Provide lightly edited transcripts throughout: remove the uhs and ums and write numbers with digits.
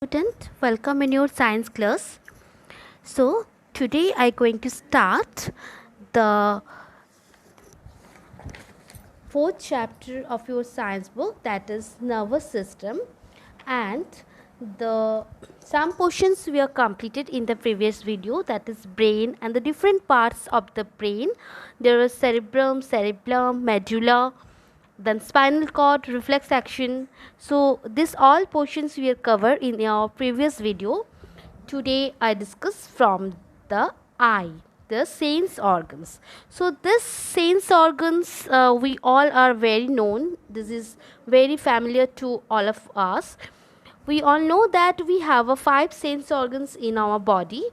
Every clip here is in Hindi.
Student, welcome in your science class. So today I going to start the fourth chapter of your science book, that is nervous system, and the some portions we have completed in the previous video, that is brain and the different parts of the brain. There is cerebellum, medulla, then spinal cord, reflex action. So this all portions we have covered in our previous video. Today I discuss from the eye, the sense organs. So this sense organs, we all are very known. This is very familiar to all of us. We all know that we have a 5 sense organs in our body,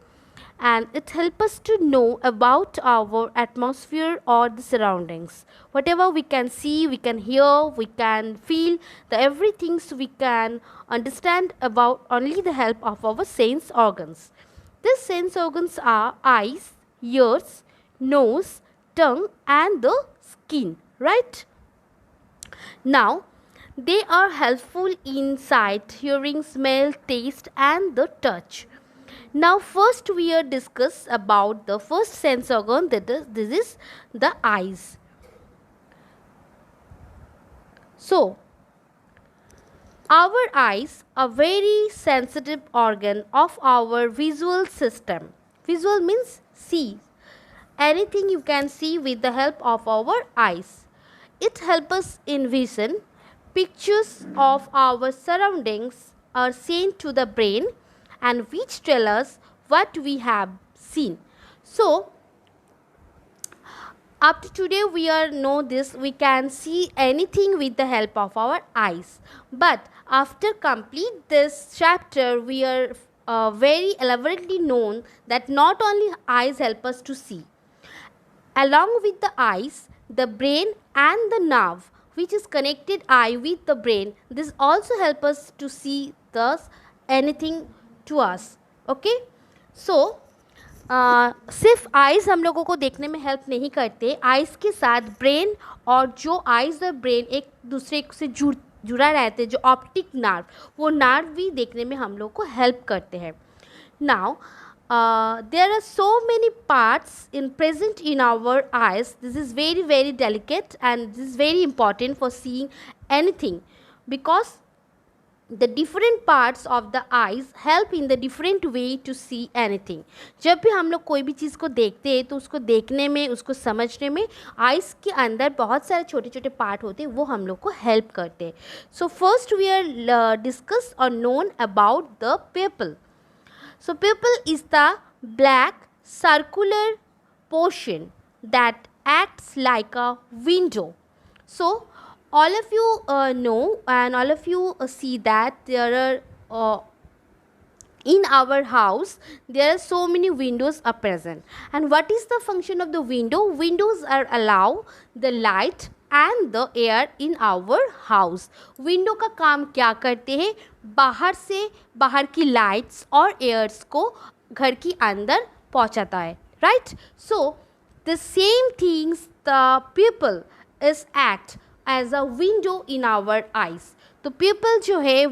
and it helps us to know about our atmosphere or the surroundings. Whatever we can see, we can hear, we can feel, the everything we can understand about only the help of our sense organs. These sense organs are eyes, ears, nose, tongue and the skin, right? Now, they are helpful in sight, hearing, smell, taste and the touch. Now first we are discuss about the first sense organ, that is this is the eyes. So our eyes are very sensitive organ of our visual system. Visual means see. Anything you can see with the help of our eyes. It helps us in vision. Pictures of our surroundings are sent to the brain and which tell us what we have seen. So up to today we are know this, we can see anything with the help of our eyes. But after complete this chapter we are very elaborately known that not only eyes help us to see. Along with the eyes, the brain and the nerve which is connected eye with the brain, this also help us to see thus anything to us. Okay, so सिर्फ आइज़ हम लोगों को देखने में हेल्प नहीं करते, आइज़ के साथ ब्रेन और जो आइज़ और ब्रेन एक दूसरे से जुड़ा रहते हैं, जो ऑप्टिक नर्व, वो नर्व भी देखने में हम लोग को हेल्प करते हैं. Now there are so many parts in present in our eyes. This is very delicate and this is very important for seeing anything, because the different parts of the eyes help in the different way to see anything. जब भी हम लोग कोई भी चीज़ को देखते हैं तो उसको देखने में, उसको समझने में आइज़ के अंदर बहुत सारे छोटे छोटे पार्ट होते हैं, वो हम लोग को हेल्प करते हैं. So first we are discuss और known about the pupil. So pupil is the black circular portion that acts like a window. So all of you know and all of you see that there are in our house there are so many windows are present. And what is the function of the window? Windows are allow the light and the air in our house. Window का काम क्या करते हैं? बाहर से बाहर की lights और airs को घर की अंदर पहुंचाता है, right? So the same things the pupil is act as a window in our eyes. तो प्यूपिल जो है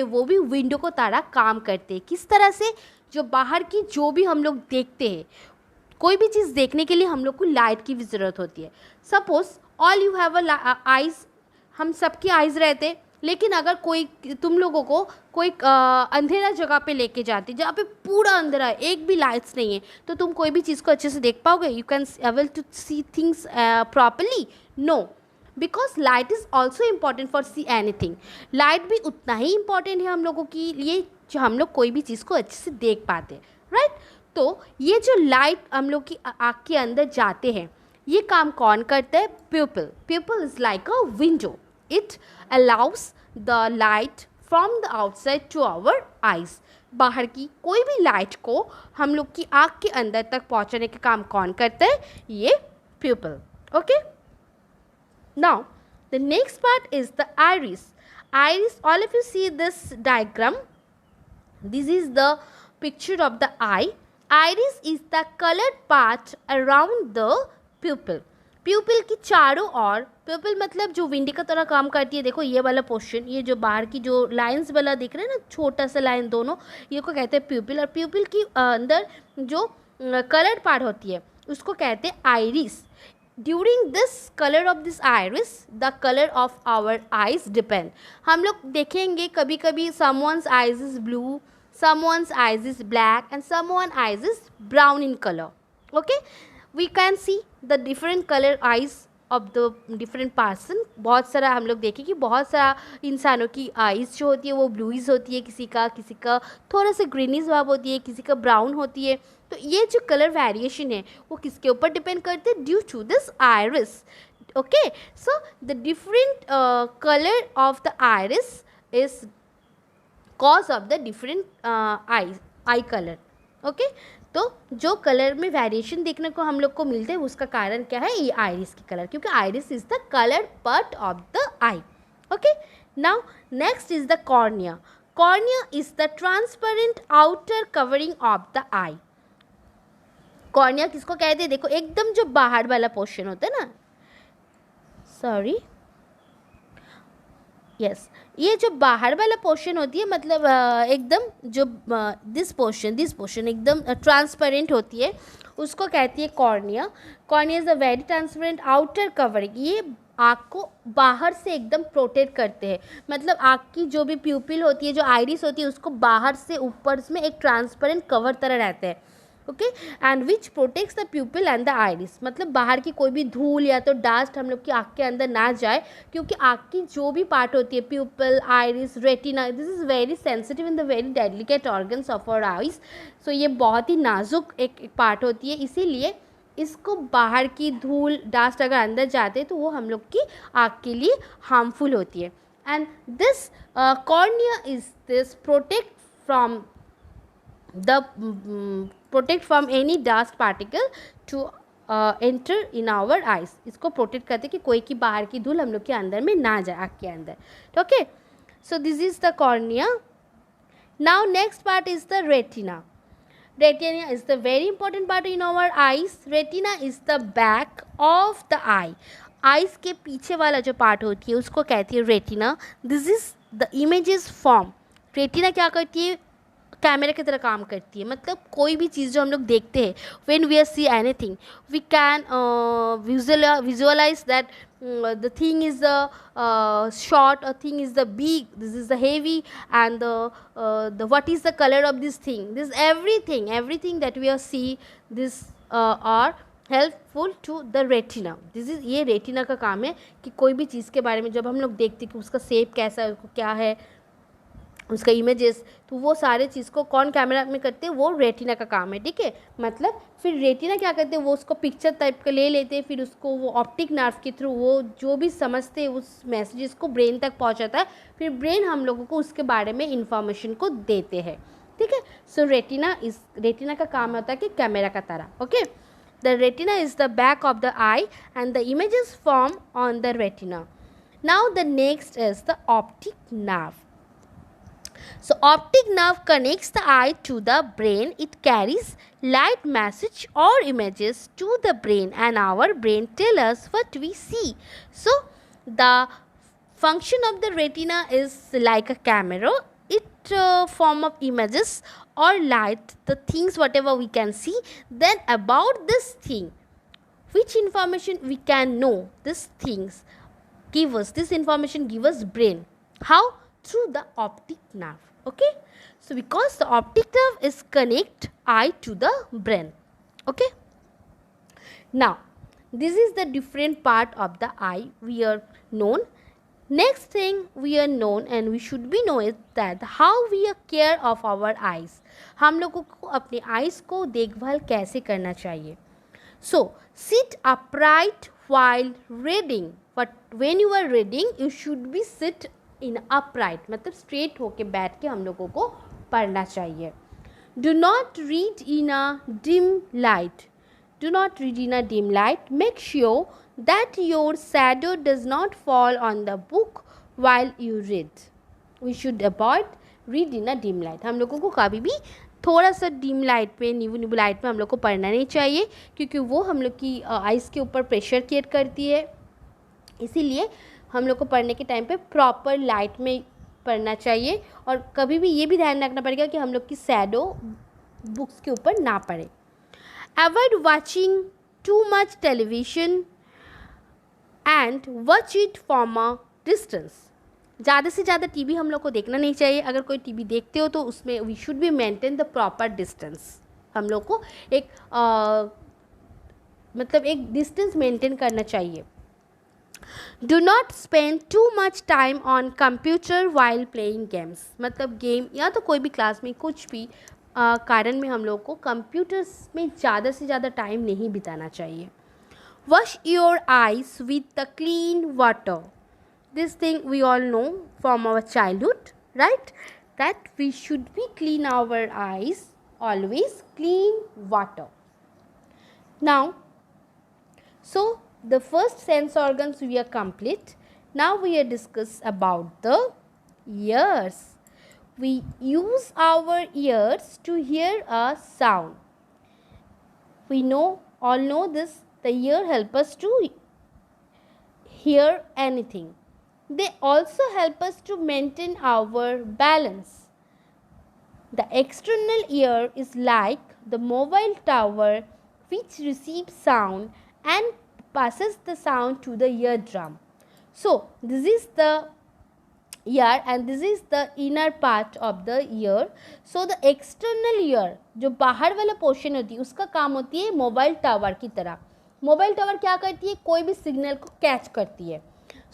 वो भी विंडो को तरह काम करते हैं. किस तरह से? जो बाहर की जो भी हम लोग देखते हैं, कोई भी चीज़ देखने के लिए हम लोग को लाइट की भी ज़रूरत होती है. Suppose all you have eyes, हम सबकी आइज़ रहते, लेकिन अगर कोई तुम लोगों को कोई अंधेरा जगह पे लेके जाती, जहाँ पे पूरा अंधेरा है, एक भी लाइट्स नहीं है, तो तुम कोई भी चीज़ को अच्छे से देख पाओगे? You can able to see things properly? No, because light is also important for see anything. Light भी उतना ही इम्पॉर्टेंट है हम लोगों के लिए जो हम लोग कोई भी चीज़ को अच्छे से देख पाते हैं, राइट? तो ये जो लाइट हम लोग की आँख के अंदर जाते हैं, ये काम कौन करता है? Pupil. Pupil is like a window. It allows the light from the outside to our eyes. बाहर की कोई भी लाइट को हम लोग की आँख के अंदर तक पहुँचाने का काम कौन करता है? ये प्यूपिल. Okay. Now, the next part is the iris. Iris, all of you see this diagram. This is the picture of the eye. Iris is the colored part around the pupil. प्यूपिल की चारों ओर, प्यूपिल मतलब जो विंडी का तरह काम करती है, देखो ये वाला पोर्शन, ये जो बाहर की जो लाइंस वाला दिख रहा है ना, छोटा सा लाइन दोनों, ये को कहते हैं प्यूपिल। और प्यूपिल की अंदर जो कलर्ड पार्ट होती है उसको कहते हैं iris. During this colour of this iris the colour of our eyes depend. हम लोग देखेंगे कभी कभी someone's eyes is blue, someone's eyes is black and someone's eyes is brown in color. Okay, we can see the different color eyes of the different person. बहुत सारा हम लोग देखें कि बहुत सारा इंसानों की आइज़ जो होती है वो ब्लूइज होती है, किसी का थोड़ा सा ग्रीनिश भाव होती है, किसी का ब्राउन होती है। तो ये जो कलर वेरिएशन है वो किसके ऊपर डिपेंड करते हैं? Due to this iris. Okay, so the different colour of the iris is cause of the different eye colour. Okay, तो जो कलर में वेरिएशन देखने को हम लोग को मिलते हैं उसका कारण क्या है? ये आइरिस की कलर, क्योंकि iris is the colour part of the I. Okay, now next is the cornea. Cornea is the transparent outer covering of the I. Cornea किसको कहते हैं? देखो एकदम जो बाहर वाला पोर्शन होता है ना, सॉरी यस, ये जो बाहर वाला पोर्शन होती है मतलब एकदम जो दिस पोर्शन एकदम ट्रांसपेरेंट होती है उसको कहती है cornea. Cornea is a very transparent outer covering. ये आँख को बाहर से एकदम प्रोटेक्ट करते हैं, मतलब आँख की जो भी प्यूपिल होती है, जो आइरिस होती है, उसको बाहर से ऊपर में एक ट्रांसपेरेंट कवर तरह रहता है। Okay, and which protects the प्यूपिल and the iris. मतलब बाहर की कोई भी धूल या तो डस्ट हम लोग की आँख के अंदर ना जाए, क्योंकि आँख की जो भी पार्ट होती है, pupil, iris, retina, this is very sensitive in the very delicate organs of our eyes. So ये बहुत ही नाजुक एक पार्ट होती है, इसीलिए इसको बाहर की धूल डस्ट अगर अंदर जाते हैं तो वो हम लोग की आँख के लिए हार्मफुल होती है। And this cornea is this protect from any dust particle to enter in our eyes. इसको प्रोटेक्ट करते कि कोई की बाहर की धूल हम लोग के अंदर में ना जाए, आँख के अंदर। Okay, so this is the cornea. Now next part is the retina. Retina is the very important part in our eyes. Retina is the back of the eye. Eyes के पीछे वाला जो पार्ट होती है उसको कहती है retina. This is the images form. Retina क्या करती है? कैमरा की तरह काम करती है, मतलब कोई भी चीज़ जो हम लोग देखते हैं, when we see anything we can visualize that the thing is the short, a thing is the big, this is the heavy, and the what is the color of this thing, this everything that we are see, this are helpful to the retina. This is, ये रेटिना का काम है कि कोई भी चीज़ के बारे में जब हम लोग देखते हैं कि उसका शेप कैसा है, उसको क्या है, उसका इमेजेस, तो वो सारे चीज़ को कौन कैमरा में करते हैं? वो रेटिना का काम है. ठीक है, मतलब फिर रेटिना क्या करते हैं? वो उसको पिक्चर टाइप का ले लेते हैं, फिर उसको वो ऑप्टिक नर्व के थ्रू वो जो भी समझते हैं उस मैसेजेस को ब्रेन तक पहुंचाता है, फिर ब्रेन हम लोगों को उसके बारे में इंफॉर्मेशन को देते हैं. ठीक है, सो रेटिना का काम होता है कि कैमरा का तरह. Okay, the retina is the back of the I and the images form on the retina. Now the next is the optic nerve. So optic nerve connects the eye to the brain. It carries light message or images to the brain, and our brain tell us what we see. So the function of the retina is like a camera. It form of images or light, the things whatever we can see. Then about this thing, which information we can know, these things give us, this information give us brain. How? Through the optic nerve. Okay, so because the optic nerve is connect eye to the brain. Okay, now this is the different part of the eye we are known. Next thing we are known and we should be know is that how we are care of our eyes. हम लोगों को अपने eyes को देखभाल कैसे करना चाहिए. So sit upright while reading. But when you are reading, you should be sit in upright, मतलब स्ट्रेट होके बैठ के हम लोगों को पढ़ना चाहिए. Do not read in a dim light. Do not read in a dim light. Make sure that your shadow does not fall on the book while you read. We should avoid read in a dim light. हम लोगों को कभी भी थोड़ा सा डिम लाइट पे, नींबू लाइट में हम लोग को पढ़ना नहीं चाहिए, क्योंकि वो हम लोग की आइज़ के ऊपर प्रेशर क्रिएट करती है। इसीलिए हम लोग को पढ़ने के टाइम पे प्रॉपर लाइट में पढ़ना चाहिए। और कभी भी ये भी ध्यान रखना पड़ेगा कि हम लोग की शैडो बुक्स के ऊपर ना पड़े। Avoid watching too much television and watch it from a distance. ज़्यादा से ज़्यादा टीवी हम लोग को देखना नहीं चाहिए। अगर कोई टीवी देखते हो तो उसमें we should be maintain the proper distance. हम लोग को एक मतलब एक डिस्टेंस मेंटेन करना चाहिए। Do not spend too much time on computer while playing games. मतलब गेम या तो कोई भी क्लास में कुछ भी कारण में हम लोग को कंप्यूटर्स में ज़्यादा से ज़्यादा टाइम नहीं बिताना चाहिए। Wash your eyes with the clean water. This thing we all know from our childhood, right? That we should be clean our eyes, always clean water. Now, so the first sense organs we are complete. Now we are discuss about the ears. We use our ears to hear a sound. We all know this. The ear help us to hear anything. They also help us to maintain our balance. The external ear is like the mobile tower which receives sound and passes the sound to the eardrum. So, this is the ear and this is the inner part of the ear. So, the external ear जो बाहर वाला पोर्शन होती है उसका काम होती है मोबाइल टावर की तरह। मोबाइल टावर क्या करती है? कोई भी सिग्नल को कैच करती है।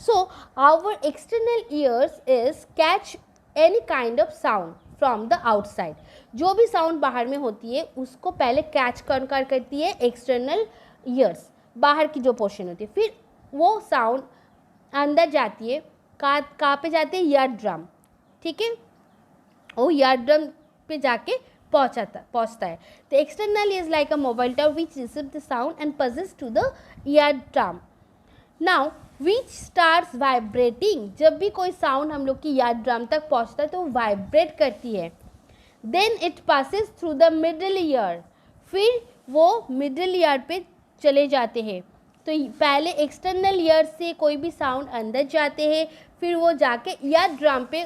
So, our external ears is catch any kind of sound from the outside. जो भी साउंड बाहर में होती है उसको पहले कैच करती है एक्सटर्नल ईयर्स, बाहर की जो पोर्शन होती है। फिर वो साउंड अंदर जाती है, कहाँ पे जाती है? ईयर ड्रम, ठीक है। वो ईयर ड्रम पे जाके पहुँचता है। The external is like a mobile tower which receive the sound and passes to the ear drum. Now which stars vibrating. जब भी कोई साउंड हम लोग की ईयर ड्रम तक पहुंचता है तो वाइब्रेट करती है। Then it passes through the middle ear. फिर वो मिडल ईयर पे चले जाते हैं। तो पहले एक्सटर्नल ईयर से कोई भी साउंड अंदर जाते हैं, फिर वो जाके ईयर ड्रम पे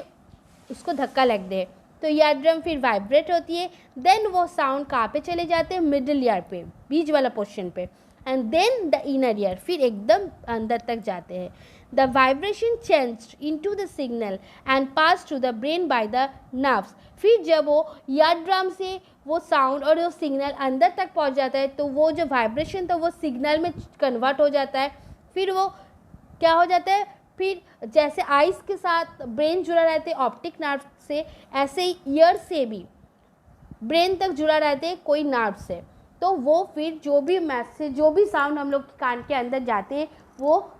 उसको धक्का लगते हैं, तो ईयर ड्रम फिर वाइब्रेट होती है। देन वो साउंड कहाँ पे चले जाते हैं? मिडल ईयर पे, बीच वाला पोर्शन पे। And then the inner ear, फिर एकदम अंदर तक जाते हैं। The vibration change into the signal and pass to the brain by the nerves. फिर जब वो ईयर ड्रम से वो साउंड और वो सिग्नल अंदर तक पहुंच जाता है तो वो जो वाइब्रेशन था वो सिग्नल में कन्वर्ट हो जाता है। फिर वो क्या हो जाता है? फिर जैसे आइज़ के साथ ब्रेन जुड़ा रहते हैं ऑप्टिक नर्व से, ऐसे ही ईयर से भी ब्रेन तक जुड़ा रहते हैं कोई नर्व से। तो वो फिर जो भी मैसेज, जो भी साउंड हम लोग कान के अंदर जाते हैं, वो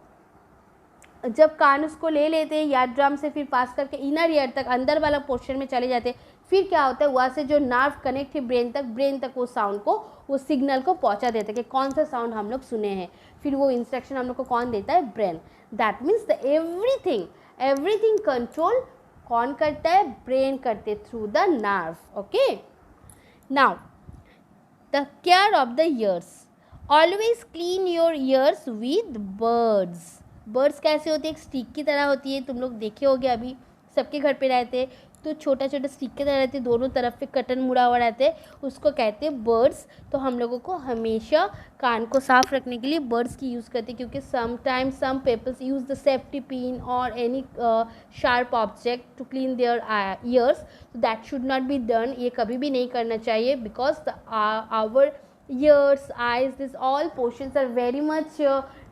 जब कान उसको ले लेते हैं ईयर ड्रम से, फिर पास करके इनर ईयर तक अंदर वाला पोर्शन में चले जाते हैं। फिर क्या होता है? वहाँ से जो नर्व कनेक्ट है ब्रेन तक वो साउंड को, वो सिग्नल को पहुँचा देता है कि कौन सा साउंड हम लोग सुने हैं। फिर वो इंस्ट्रक्शन हम लोग को कौन देता है? Brain. That means the everything control कौन करता है? ब्रेन करते through the nerve. Okay, now the care of the years. Always clean your ears with birds कैसे होती है? एक स्टिक की तरह होती है, तुम लोग देखे होगे, अभी सबके घर पे रहते हैं तो छोटा स्टिक की तरह रहते हैं, दोनों तरफ पे कटन मुड़ा हुआ रहता है, उसको कहते हैं बर्ड्स। तो हम लोगों को हमेशा कान को साफ रखने के लिए बर्ड्स की यूज़ करते हैं, क्योंकि sometimes some peoples use the safety pin और any sharp object to clean their ears. तो that should not be done, ये कभी भी नहीं करना चाहिए, because our ears, eyes, this all portions are very much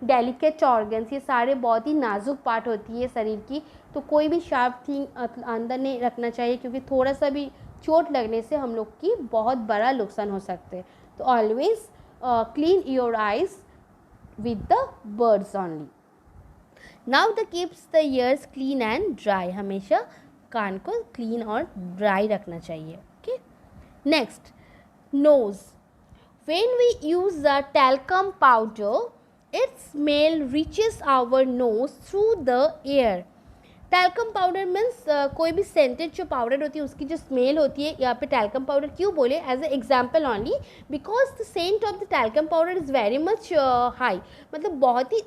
delicate organs। ये सारे बहुत ही नाजुक पार्ट होती है शरीर की, तो कोई भी शार्प थिंग अंदर नहीं रखना चाहिए, क्योंकि थोड़ा सा भी चोट लगने से हम लोग की बहुत बड़ा नुकसान हो सकते हैं। तो always clean your eyes with the buds only. Now the keeps the ears clean and dry. हमेशा कान को क्लीन और ड्राई रखना चाहिए। Okay, next, nose. When we use the talcum powder, its smell reaches our nose through the air. Talcum powder means कोई भी सेंटेड जो पाउडर होती है उसकी जो स्मेल होती है, यहाँ पे टैल्कम पाउडर क्यों बोले, as a example only, because the scent of the talcum powder is very much high, मतलब बहुत ही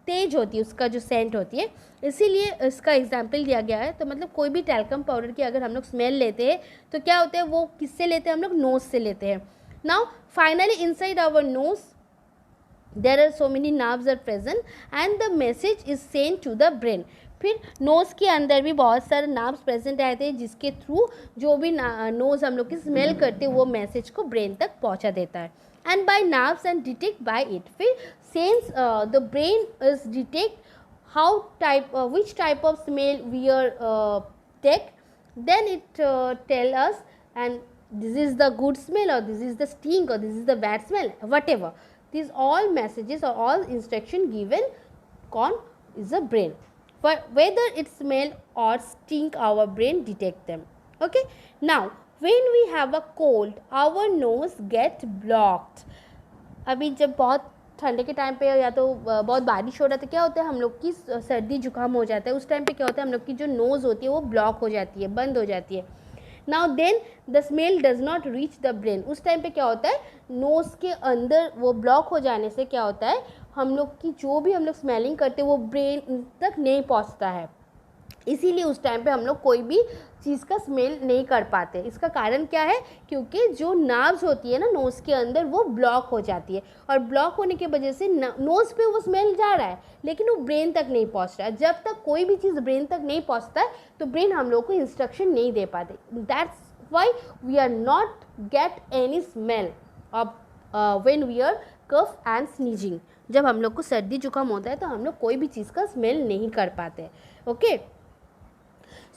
तेज होती है उसका जो सेंट होती है, इसीलिए इसका एग्जाम्पल दिया गया है। तो मतलब कोई भी टैल्कम पाउडर की अगर हम लोग स्मेल लेते हैं तो क्या होता है, वो किससे लेते हैं, हम लोग नोज से लेते हैं। Now finally inside our nose there are so many nerves are present and the message is sent to the brain। फिर नोज़ के अंदर भी बहुत सारे नर्व्स प्रेजेंट रहते हैं जिसके थ्रू जो भी नोज़ हम लोग की स्मेल करते हैं वो मैसेज को ब्रेन तक पहुंचा देता है, and by nerves and detect by it. फिर sense the brain is detect how type which type of smell we are take, then it tell us and this is the good smell or this is the stink or this is the bad smell, whatever. These all messages or all instruction given is a brain. For whether it smell or stink, our brain detect them. Okay. Now, when we have a cold, our nose get blocked. अभी जब बहुत ठंडे के टाइम पे या तो बहुत बारिश हो रहा है तो क्या होता है, हम लोग की सर्दी जुकाम हो जाता है, उस टाइम पे क्या होता है, हम लोग की जो नोज़ होती है वो ब्लॉक हो जाती है, बंद हो जाती है। Now then the smell does not reach the brain. उस टाइम पे क्या होता है, नोज़ के अंदर वो ब्लॉक हो जाने से क्या होता है, हम लोग की जो भी हम लोग स्मेलिंग करते हैं वो ब्रेन तक नहीं पहुंचता है, इसीलिए उस टाइम पे हम लोग कोई भी चीज़ का स्मेल नहीं कर पाते। इसका कारण क्या है, क्योंकि जो नर्व्स होती है ना नोज़ के अंदर वो ब्लॉक हो जाती है, और ब्लॉक होने की वजह से नोज़ पे वो स्मेल जा रहा है लेकिन वो ब्रेन तक नहीं पहुंच रहा है। जब तक कोई भी चीज़ ब्रेन तक नहीं पहुंचता है तो ब्रेन हम लोग को इंस्ट्रक्शन नहीं दे पाते। That's why we are not get any smell of when we are cough and sneezing. जब हम लोग को सर्दी जुकाम होता है तो हम लोग कोई भी चीज़ का स्मेल नहीं कर पाते। Okay,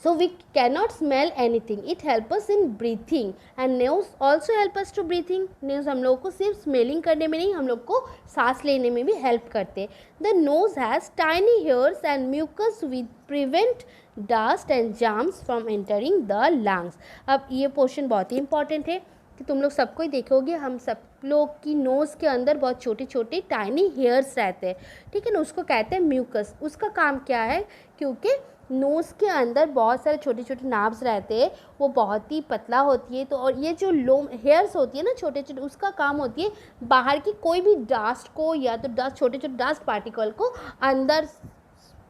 so we cannot smell anything, it helps us in breathing and nose also help us to breathing। nose हम लोग को सिर्फ स्मेलिंग करने में नहीं, हम लोग को सांस लेने में भी हेल्प करते हैं। the nose has tiny hairs and mucus which prevent dust and germs from entering the lungs। अब ये पोर्शन बहुत ही इंपॉर्टेंट है कि तुम लोग सबको ही देखोगे, हम सब लोग की नोज़ के अंदर बहुत छोटे छोटे टाइनी हेयर्स रहते हैं, ठीक है ना, उसको कहते हैं म्यूकस। उसका काम क्या है, क्योंकि नोज़ के अंदर बहुत सारे छोटे छोटे नर्व्स रहते हैं, वो बहुत ही पतला होती है, तो और ये जो हेयर्स होती है ना छोटे छोटे, उसका काम होती है बाहर की कोई भी डस्ट को या तो डस्ट छोटे छोटे डस्ट पार्टिकल को अंदर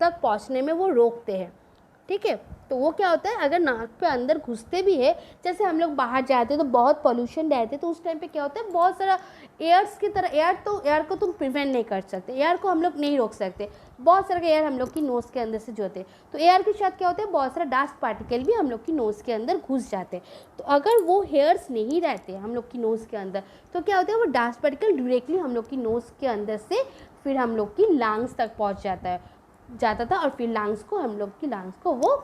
तक पहुंचने में वो रोकते हैं, ठीक है। तो वो क्या होता है, अगर नाक पे अंदर घुसते भी है, जैसे हम लोग बाहर जाते हैं तो बहुत पोल्यूशन रहते हैं, तो उस टाइम पे क्या होता है, बहुत सारा एयर्स की तरह एयर को तुम प्रिवेंट नहीं कर सकते, एयर को हम लोग नहीं रोक सकते, बहुत सारा एयर हम लोग की नोज़ के अंदर से जो होते हैं, तो एयर के साथ क्या होता है, बहुत सारा डस्ट पार्टिकल भी हम लोग की नोज़ के अंदर घुस जाते हैं। तो अगर वो हेयर्स नहीं रहते हम लोग की नोज़ के अंदर तो क्या होता है, वो डस्ट पार्टिकल डायरेक्टली हम लोग की नोज़ के अंदर से फिर हम लोग की लंग्स तक पहुँच जाता था, और फिर लंग्स को हम लोग की लंग्स को वो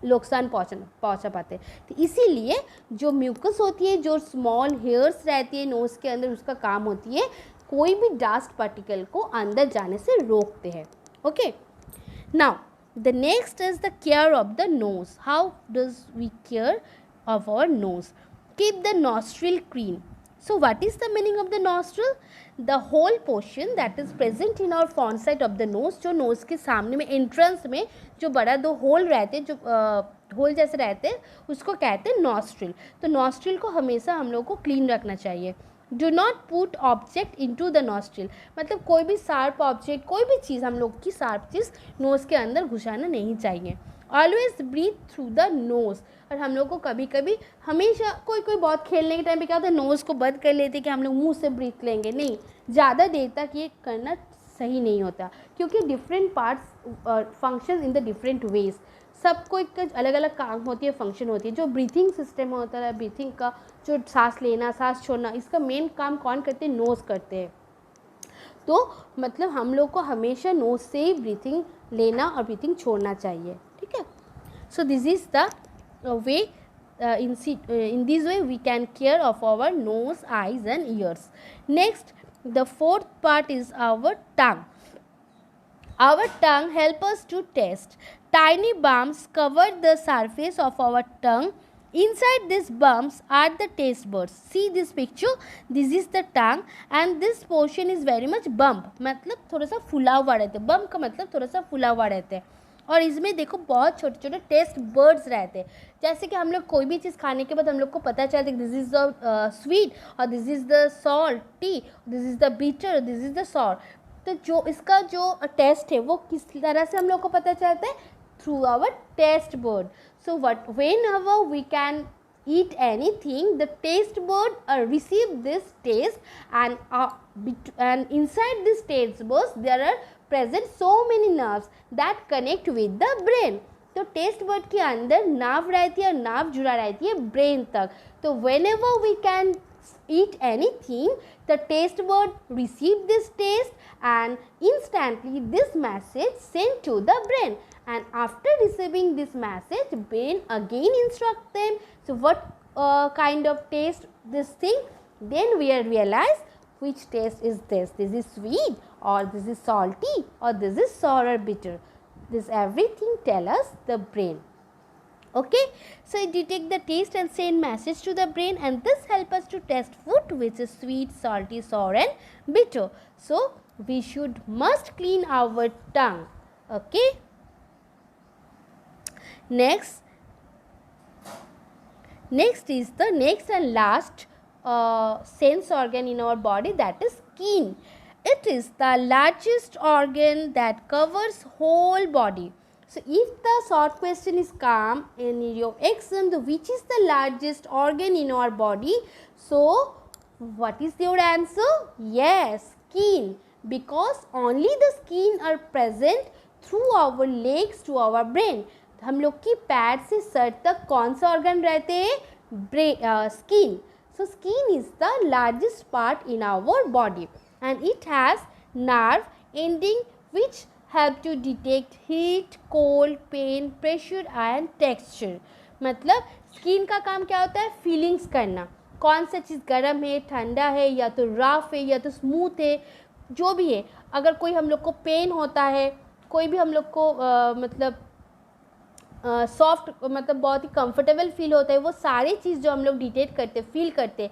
नुकसान पहुंचा पाते। तो इसीलिए जो म्यूकस होती है, जो स्मॉल हेयर्स रहती है नोज़ के अंदर, उसका काम होती है कोई भी डस्ट पार्टिकल को अंदर जाने से रोकते हैं। Okay, now the next is the care of the nose. How does we care of our nose? Keep the nostril clean. So what is the meaning of the nostril? The whole portion that is present in our front side of the nose, जो नोज़ के सामने में एंट्रेंस में जो बड़ा दो होल रहते हैं, जो होल जैसे रहते हैं, उसको कहते हैं नॉस्ट्रिल। तो नॉस्ट्रिल को हमेशा हम लोग को क्लीन रखना चाहिए। Do not put object into the nostril, मतलब कोई भी शार्प ऑब्जेक्ट, कोई भी चीज़ हम लोग की शार्प चीज़ नोज़ के अंदर घुसाना नहीं चाहिए। Always breathe through the nose. और हम लोग को कभी कभी हमेशा कोई बहुत खेलने के टाइम पे क्या होता है, नोज़ को बंद कर लेते कि हम लोग मुंह से ब्रीथ लेंगे, नहीं, ज़्यादा देर तक ये करना सही नहीं होता, क्योंकि different parts function in the different ways. सबको एक अलग अलग काम होती है, फंक्शन होती है। जो ब्रीथिंग सिस्टम होता है, ब्रीथिंग का जो सांस लेना सांस छोड़ना, इसका मेन काम कौन करते हैं, नोज़ करते हैं। तो मतलब हम लोग को हमेशा नोज़ से ही ब्रीथिंग लेना और ब्रीथिंग छोड़ना चाहिए, ठीक है। So this is the way in this way we can care of our nose, eyes and ears. Next, the fourth part is our tongue. Our tongue help us to taste. Tiny bumps cover the surface of our tongue. Inside these bumps are the taste buds. See this picture, this is the tongue and this portion is very much bump, मतलब थोड़ा सा फुला हुआ रहता है। bump का मतलब थोड़ा सा फुला हुआ रहता है। और इसमें देखो बहुत छोटे छोटे टेस्ट बर्ड्स रहते हैं, जैसे कि हम लोग कोई भी चीज़ खाने के बाद हम लोग को पता चलता है दिस इज़ द स्वीट और this is the salty, this is the bitter, this is the sour. तो जो इसका जो टेस्ट है वो किस तरह से हम लोग को पता चलता है, through our taste bud. So what whenever we can eat anything, the taste bud receive this taste, and inside this taste buds there are present so many nerves that connect with the brain. तो टेस्ट बर्ड के अंदर नाव रहती है और नाव जुड़ा रहती है ब्रेन तक। तो whenever we can eat anything, the taste bud receive this taste and instantly this message sent to the brain, and after receiving this message brain again instruct them, so what kind of taste this thing, then we realize which taste is this is sweet or this is salty or this is sour or bitter. This everything tell us the brain. Okay, so it detect the taste and send message to the brain, and this help us to taste food which is sweet, salty, sour and bitter. So we should must clean our tongue. Okay, next is the next and last sense organ in our body, that is skin. It is the largest organ that covers whole body. So if the short question is come in your exam, which is the largest organ in our body, so what is your answer? Yes, skin, because only the skin are present through our legs to our brain. हम लोग की पैर से सर तक कौन सा ऑर्गन रहते हैं, skin. So skin is the largest part in our body and it has nerve ending which help to detect heat, cold, pain, pressure and texture. मतलब स्किन का काम क्या होता है, फीलिंग्स करना, कौन सा चीज़ गर्म है, ठंडा है, या तो रफ है या तो स्मूथ है, जो भी है. अगर कोई हम लोग को पेन होता है, कोई भी हम लोग को मतलब सॉफ्ट मतलब बहुत ही कंफर्टेबल फील होता है, वो सारी चीज़ जो हम लोग डिटेक्ट करते फील करते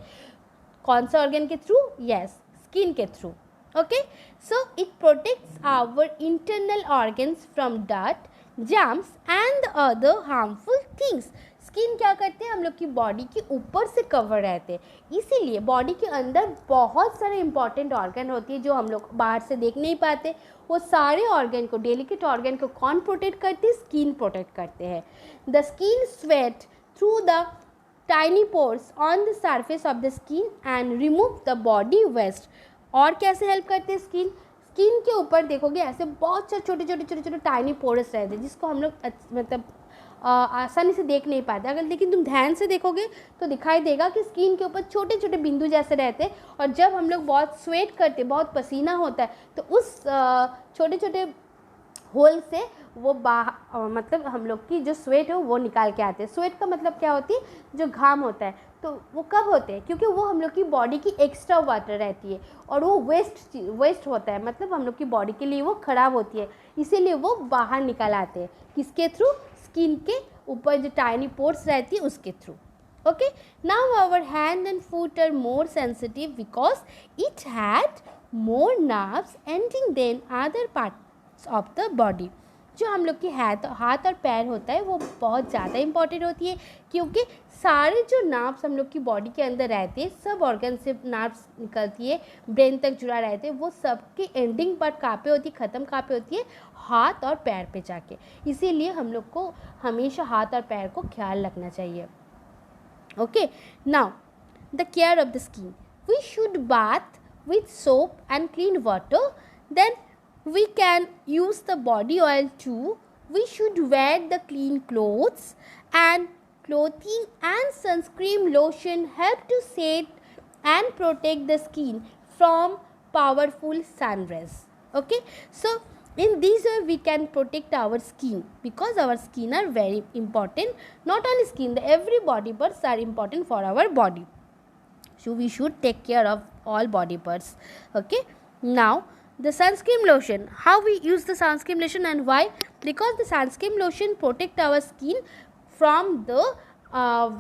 कौन सा ऑर्गन के थ्रू, यस स्किन के through. Okay, so it protects our internal organs from dust, germs and other harmful things. Skin क्या करते हैं, हम लोग की बॉडी के ऊपर से कवर रहते हैं, इसीलिए बॉडी के अंदर बहुत सारे इंपॉर्टेंट ऑर्गन होती है जो हम लोग बाहर से देख नहीं पाते. वो सारे ऑर्गन को, डेलिकेट ऑर्गन को कौन प्रोटेक्ट करते हैं, स्किन प्रोटेक्ट करते हैं. The skin sweat through the tiny pores on the surface of the skin and remove the body waste. और कैसे हेल्प करते हैं स्किन, स्किन के ऊपर देखोगे ऐसे बहुत से छोटे छोटे छोटे छोटे टाइनी पोर्स रहते हैं जिसको हम लोग मतलब आसानी से देख नहीं पाते. अगर लेकिन तुम ध्यान से देखोगे तो दिखाई देगा कि स्किन के ऊपर छोटे छोटे बिंदु जैसे रहते हैं, और जब हम लोग बहुत स्वेट करते, बहुत पसीना होता है, तो उस छोटे छोटे होल से वो मतलब हम लोग की जो स्वेट है वो निकाल के आते हैं. स्वेट का मतलब क्या होती है, जो घाम होता है, तो वो कब होते हैं, क्योंकि वो हम लोग की बॉडी की एक्स्ट्रा वाटर रहती है और वो वेस्ट होता है, मतलब हम लोग की बॉडी के लिए वो ख़राब होती है, इसीलिए वो बाहर निकाल आते हैं. किसके थ्रू, स्किन के ऊपर जो टाइनी पोर्स रहती है उसके through. Okay, now our hand and foot are more sensitive because it had more nerves ending than other parts of the body. जो हम लोग की हाथ और पैर होता है वो बहुत ज़्यादा इंपॉर्टेंट होती है, क्योंकि सारे जो नर्व्स हम लोग की बॉडी के अंदर रहते हैं, सब ऑर्गन से नर्व्स निकलती है, ब्रेन तक जुड़ा रहते हैं, वो सबकी एंडिंग पार्ट कहाँ पे होती है, ख़त्म कहाँ पे होती है, हाथ और पैर पे जाके. इसीलिए हम लोग को हमेशा हाथ और पैर को ख्याल रखना चाहिए. Okay, now the care of the skin. We should bath with soap and clean water, then we can use the body oil too. We should wear the clean clothes, and clothing and sunscreen lotion help to set and protect the skin from powerful sun rays. Okay, so in this way we can protect our skin, because our skin are very important. Not only skin, the every body parts are important for our body, so we should take care of all body parts. Okay, now the sunscreen lotion. How we use the sunscreen lotion and why? Because the sunscreen lotion protect our skin from the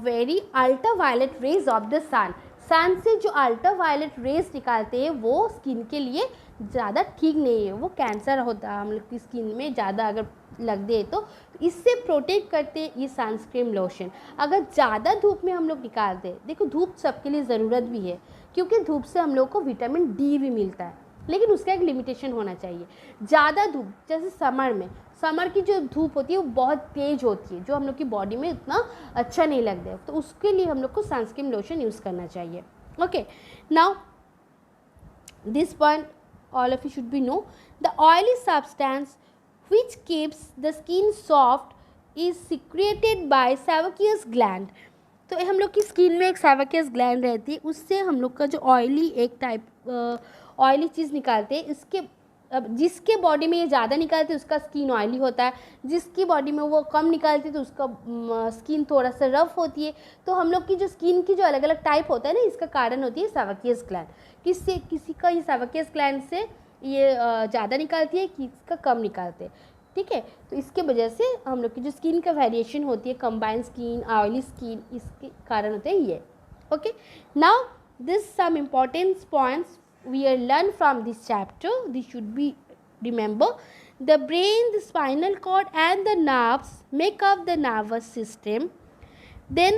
very ultraviolet rays of the sun. सन से जो अल्ट्रावायलेट रेज निकालते हैं वो स्किन के लिए ज़्यादा ठीक नहीं है, वो कैंसर होता है हम लोग की स्किन में ज़्यादा अगर लग दे तो इससे प्रोटेक्ट करते ये सनस्क्रीन लोशन। अगर ज़्यादा धूप में हम लोग निकालते हैं, देखो धूप सबके लिए ज़रूरत भी है, क्योंकि धूप से हम लोग को विटामिन डी भी मिलता है, लेकिन उसका एक लिमिटेशन होना चाहिए। ज़्यादा धूप, जैसे समर की जो धूप होती है वो बहुत तेज़ होती है, जो हम लोग की बॉडी में उतना अच्छा नहीं लगता है, तो उसके लिए हम लोग को सनस्क्रीन लोशन यूज़ करना चाहिए। Okay, now this point all of you should be know, the oily substance which keeps the skin soft is secreted by sebaceous gland। तो हम लोग की स्किन में एक सेबासियस ग्लैंड रहती है, उससे हम लोग का जो ऑयली एक टाइप ऑयली चीज़ निकालते हैं। इसके अब जिसके बॉडी में ये ज़्यादा निकालते हैं उसका स्किन ऑयली होता है, जिसकी बॉडी में वो कम निकालते हैं तो उसका स्किन थोड़ा सा रफ होती है। तो हम लोग की जो स्किन की जो अलग अलग टाइप होता है ना, इसका कारण होती है सेबासियस ग्लैंड। किसी का ये सेबासियस ग्लैंड से ये ज़्यादा निकालती है, किसी का कम निकालते हैं, ठीक है। तो इसके वजह से हम लोग की जो स्किन का वेरिएशन होती है, कंबाइंड स्किन, ऑयली स्किन, इसके कारण होते हैं ये। Okay, now this some important points we are learn from this chapter. This should be remember: the brain, the spinal cord and the nerves make up the nervous system. Then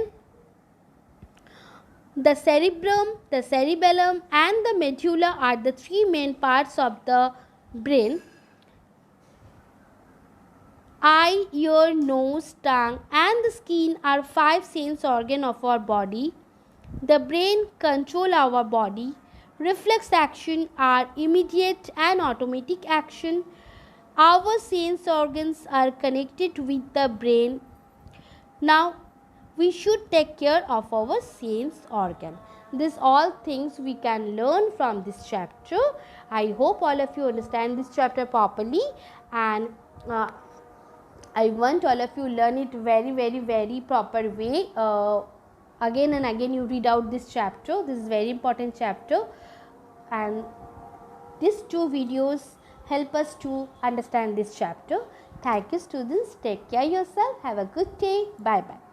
the cerebrum, the cerebellum and the medulla are the three main parts of the brain. Eye, ear, nose, tongue and the skin are 5 sense organ of our body. The brain control our body. Reflex action are immediate and automatic action. Our sense organs are connected with the brain. Now we should take care of our sense organ. This all things we can learn from this chapter. I hope all of you understand this chapter properly, and I want all of you learn it very proper way. Again and again you read out this chapter. This is very important chapter, and these 2 videos help us to understand this chapter. Thank you students. Take care yourself. Have a good day. Bye bye.